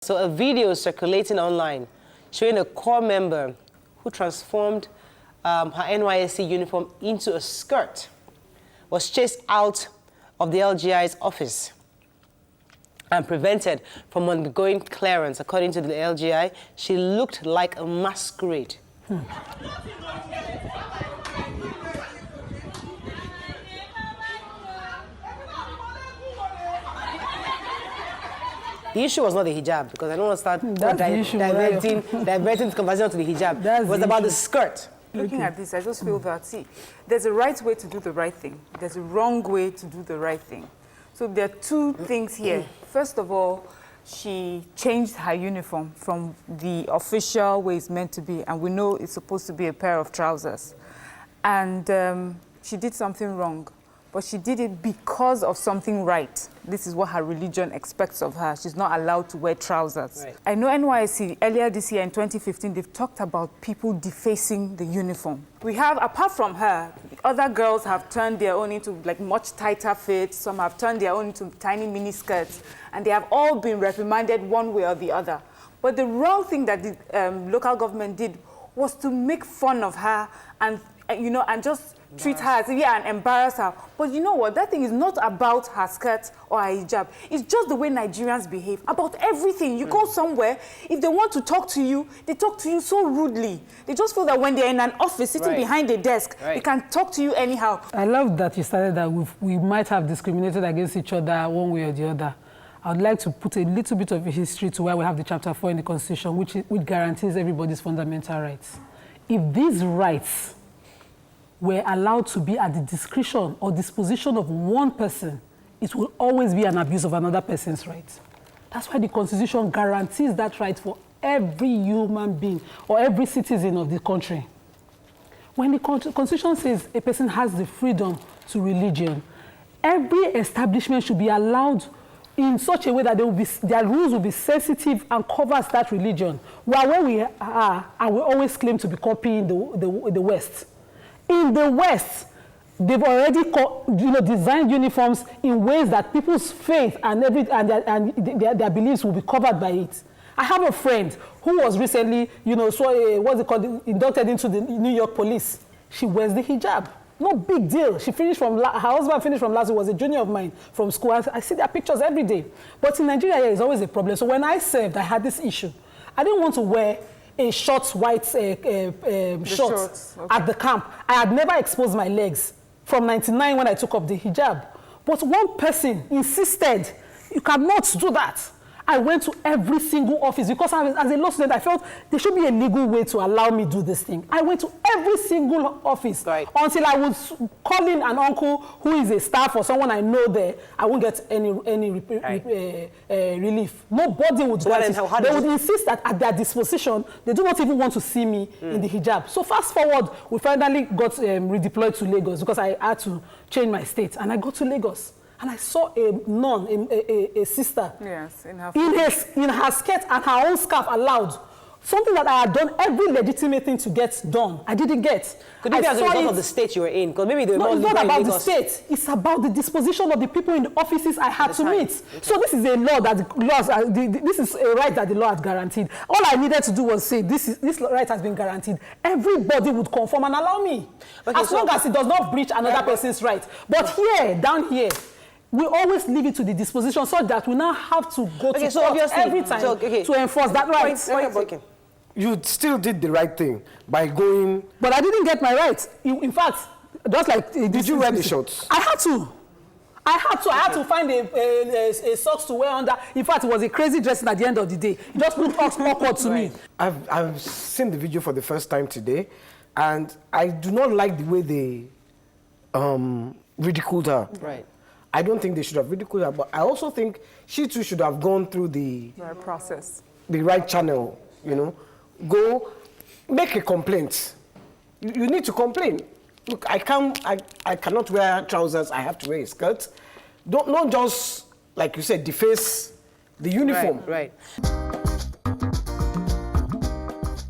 So a video circulating online showing a core member who transformed her NYSC uniform into a skirt was chased out of the LGI's office and prevented from undergoing clearance. According to the LGI, she looked like a masquerade. The issue was not the hijab, because I don't want to start diverting the conversation to the hijab. It was about the skirt. Looking at this, I just feel that, see, there's a right way to do the right thing. There's a wrong way to do the right thing. So there are two things here. First of all, she changed her uniform from the official way it's meant to be, and we know it's supposed to be a pair of trousers. And she did something wrong, but she did it because of something right. This is what her religion expects of her. She's not allowed to wear trousers. Right. I know NYSC, earlier this year in 2015, they've talked about people defacing the uniform. We have, apart from her, other girls have turned their own into like much tighter fits. Some have turned their own into tiny mini skirts, and they have all been reprimanded one way or the other. But the wrong thing that the local government did was to make fun of her and, you know, and just treat her as, and embarrass her. But you know what? That thing is not about her skirt or her hijab. It's just the way Nigerians behave about everything. You go somewhere, if they want to talk to you, they talk to you so rudely. They just feel that when they're in an office, sitting behind a desk, they can talk to you anyhow. I love that you started that we might have discriminated against each other one way or the other. I would like to put a little bit of history to why we have the Chapter 4 in the Constitution, which guarantees everybody's fundamental rights. If these rights were allowed to be at the discretion or disposition of one person, it will always be an abuse of another person's rights. That's why the Constitution guarantees that right for every human being or every citizen of the country. When the Constitution says a person has the freedom to religion, every establishment should be allowed in such a way that their rules will be sensitive and covers that religion. While where we are, and we always claim to be copying the West. In the West, they've already designed uniforms in ways that people's faith and their beliefs will be covered by it. I have a friend who was recently, inducted into the New York police. She wears the hijab. No big deal. She finished from, her husband finished from last week, was a junior of mine from school. I see their pictures every day. But in Nigeria, it's always a problem. So when I served, I had this issue. I didn't want to wear a short white shorts at the camp. I had never exposed my legs from 99 when I took up the hijab. But one person insisted, you cannot do that. I went to every single office because as a law student, I felt there should be a legal way to allow me to do this thing. I went to every single office until I was calling an uncle who is a staff or someone I know there. I won't get any relief. Nobody would do it. They would insist that at their disposition, they do not even want to see me in the hijab. So fast forward, we finally got redeployed to Lagos because I had to change my state. And I got to Lagos. And I saw a nun, a sister, in her skirt and her own scarf allowed. Something that I had done every legitimate thing to get done. I didn't get. Could it be as a result of the state you were in? Because maybe they were not about the state. It's about the disposition of the people in the offices I had to meet. Okay. So this is a law that this is a right that the law had guaranteed. All I needed to do was say this right has been guaranteed. Everybody would conform and allow me, as long as it does not breach another person's right. But here, down here, we always leave it to the disposition so that we now have to go to court every time to enforce that right. You still did the right thing by going... But I didn't get my rights. In fact, just like... Did you wear the shorts? I had to. I had to find a socks to wear under. In fact, it was a crazy dressing at the end of the day. It just looked awkward to me. I've seen the video for the first time today, and I do not like the way they ridiculed her. Right. I don't think they should have ridiculed her, but I also think she too should have gone through the process, the right channel. Go make a complaint. You need to complain. Look, I cannot wear trousers. I have to wear a skirt. Don't just, like you said, deface the uniform. Right.